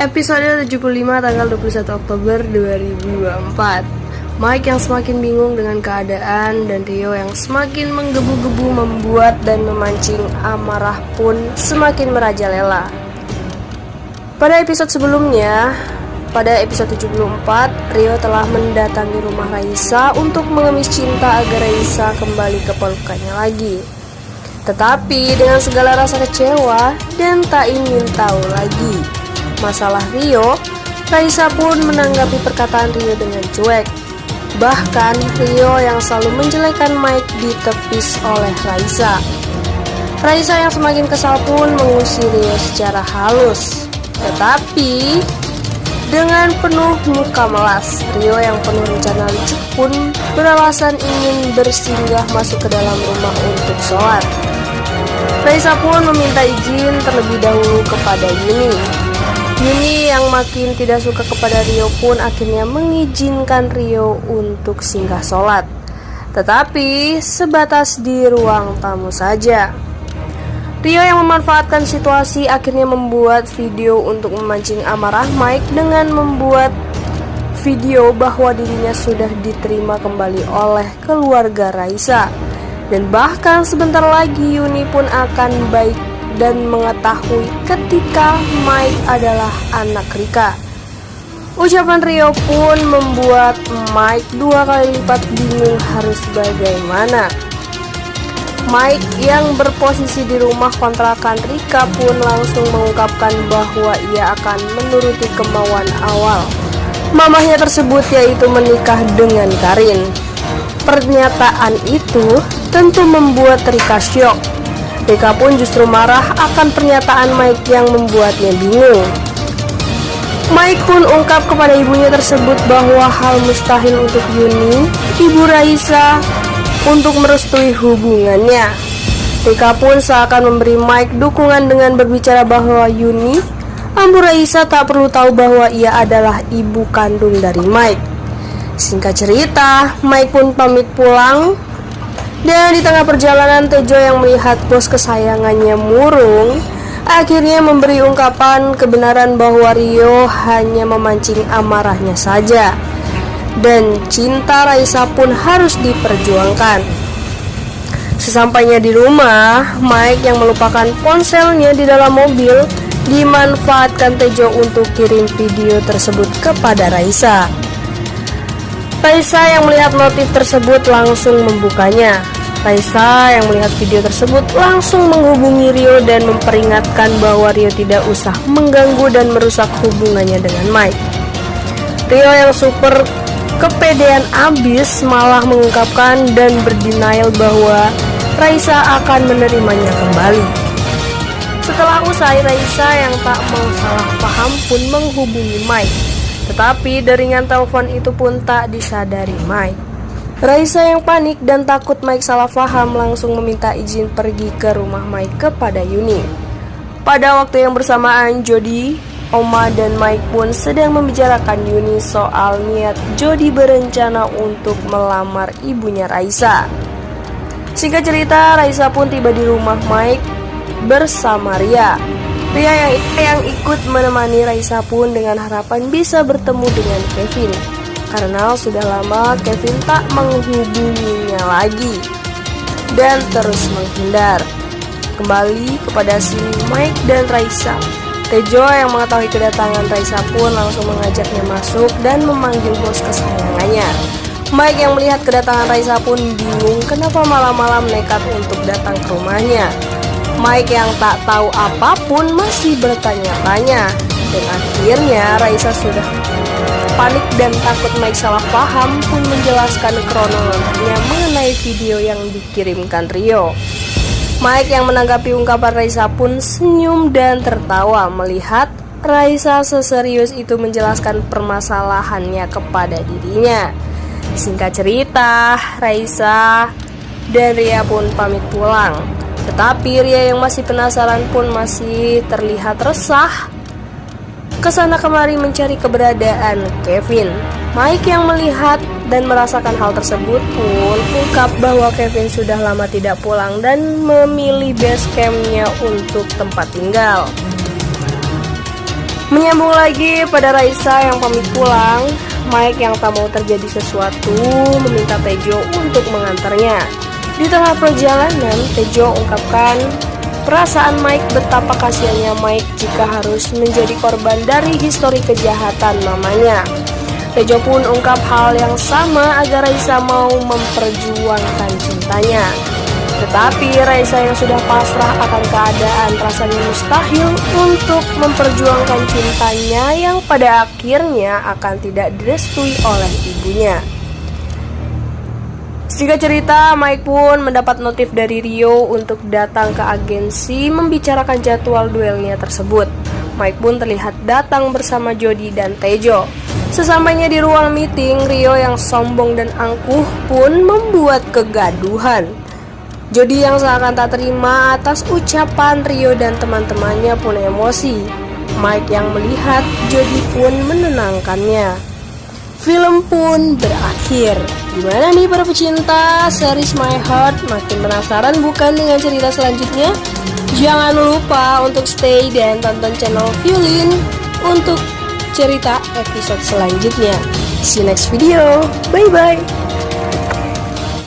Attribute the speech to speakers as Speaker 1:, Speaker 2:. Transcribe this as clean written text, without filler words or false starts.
Speaker 1: Episode 75 tanggal 21 Oktober 2024. Mike yang semakin bingung dengan keadaan dan Rio yang semakin menggebu-gebu membuat dan memancing amarah pun semakin merajalela. Pada episode sebelumnya, pada episode 74, Rio telah mendatangi rumah Raisa untuk mengemis cinta agar Raisa kembali ke pelukannya lagi. Tetapi dengan segala rasa kecewa dan tak ingin tahu lagi masalah Rio, Raisa pun menanggapi perkataan Rio dengan cuek. Bahkan Rio yang selalu menjelekkan Mike ditepis oleh Raisa. Raisa yang semakin kesal pun mengusir Rio secara halus. Tetapi dengan penuh muka melas, Rio yang penuh rencana licik pun beralasan ingin bersinggah masuk ke dalam rumah untuk sholat. Raisa pun meminta izin terlebih dahulu kepada Yuni. Yuni yang makin tidak suka kepada Rio pun akhirnya mengizinkan Rio untuk singgah sholat, tetapi sebatas di ruang tamu saja. Rio yang memanfaatkan situasi akhirnya membuat video untuk memancing amarah Mike dengan membuat video bahwa dirinya sudah diterima kembali oleh keluarga Raisa. Dan bahkan sebentar lagi Yuni pun akan baik dan mengetahui ketika Mike adalah anak Rika. Ucapan Rio pun membuat Mike dua kali lipat bingung harus bagaimana. Mike yang berposisi di rumah kontrakan Rika pun langsung mengungkapkan bahwa ia akan menuruti kemauan awal mamahnya tersebut, yaitu menikah dengan Karin. Pernyataan itu tentu membuat Rika syok. Rika pun justru marah akan pernyataan Mike yang membuatnya bingung. Mike pun ungkap kepada ibunya tersebut bahwa hal mustahil untuk Yuni, ibu Raisa, untuk merestui hubungannya. Rika pun seakan memberi Mike dukungan dengan berbicara bahwa Yuni, ambu Raisa, tak perlu tahu bahwa ia adalah ibu kandung dari Mike. Singkat cerita, Mike pun pamit pulang. Dan di tengah perjalanan, Tejo yang melihat bos kesayangannya murung akhirnya memberi ungkapan kebenaran bahwa Rio hanya memancing amarahnya saja, dan cinta Raisa pun harus diperjuangkan. Sesampainya di rumah, Mike yang melupakan ponselnya di dalam mobil dimanfaatkan Tejo untuk kirim video tersebut kepada Raisa. Raisa yang melihat notif tersebut langsung membukanya. Raisa yang melihat video tersebut langsung menghubungi Rio dan memperingatkan bahwa Rio tidak usah mengganggu dan merusak hubungannya dengan Mike. Rio yang super kepedean abis malah mengungkapkan dan berdenial bahwa Raisa akan menerimanya kembali. Setelah usai, Raisa yang tak mau salah paham pun menghubungi Mike. Tetapi deringan telepon itu pun tak disadari Mike. Raisa yang panik dan takut Mike salah paham langsung meminta izin pergi ke rumah Mike kepada Yuni. Pada waktu yang bersamaan, Jody, Oma dan Mike pun sedang membicarakan Yuni soal niat Jody berencana untuk melamar ibunya Raisa. Singkat cerita, Raisa pun tiba di rumah Mike bersama Ria. Ria yang ikut menemani Raisa pun dengan harapan bisa bertemu dengan Kevin, karena sudah lama Kevin tak menghubunginya lagi dan terus menghindar. Kembali kepada si Mike dan Raisa, Tejo yang mengetahui kedatangan Raisa pun langsung mengajaknya masuk dan memanggil bos kesayangannya. Mike yang melihat kedatangan Raisa pun bingung kenapa malam-malam nekat untuk datang ke rumahnya. Mike yang tak tahu apapun masih bertanya-tanya, dan akhirnya Raisa sudah panik dan takut Mike salah paham pun menjelaskan kronologinya mengenai video yang dikirimkan Rio. Mike yang menanggapi ungkapan Raisa pun senyum dan tertawa melihat Raisa seserius itu menjelaskan permasalahannya kepada dirinya. Singkat cerita, Raisa dan Ria pun pamit pulang. Tetapi Ria yang masih penasaran pun masih terlihat resah kesana kemari mencari keberadaan Kevin. Mike yang melihat dan merasakan hal tersebut pun ungkap bahwa Kevin sudah lama tidak pulang dan memilih base campnya untuk tempat tinggal. Menyambung lagi pada Raisa yang pamit pulang, Mike yang tak mau terjadi sesuatu meminta Tejo untuk mengantarnya. Di tengah perjalanan, Tejo ungkapkan perasaan Mike betapa kasihannya Mike jika harus menjadi korban dari histori kejahatan mamanya. Tejo pun ungkap hal yang sama agar Raisa mau memperjuangkan cintanya. Tetapi Raisa yang sudah pasrah akan keadaan rasanya mustahil untuk memperjuangkan cintanya yang pada akhirnya akan tidak direstui oleh ibunya. Singkat cerita, Mike pun mendapat notif dari Rio untuk datang ke agensi membicarakan jadwal duelnya tersebut. Mike pun terlihat datang bersama Jody dan Tejo. Sesampainya di ruang meeting, Rio yang sombong dan angkuh pun membuat kegaduhan. Jody yang seakan tak terima atas ucapan Rio dan teman-temannya pun emosi. Mike yang melihat Jody pun menenangkannya. Film pun berakhir. Gimana nih para pecinta series My Heart? Makin penasaran bukan dengan cerita selanjutnya? Jangan lupa untuk stay dan tonton channel Violin untuk cerita episode selanjutnya. See you next video. Bye bye.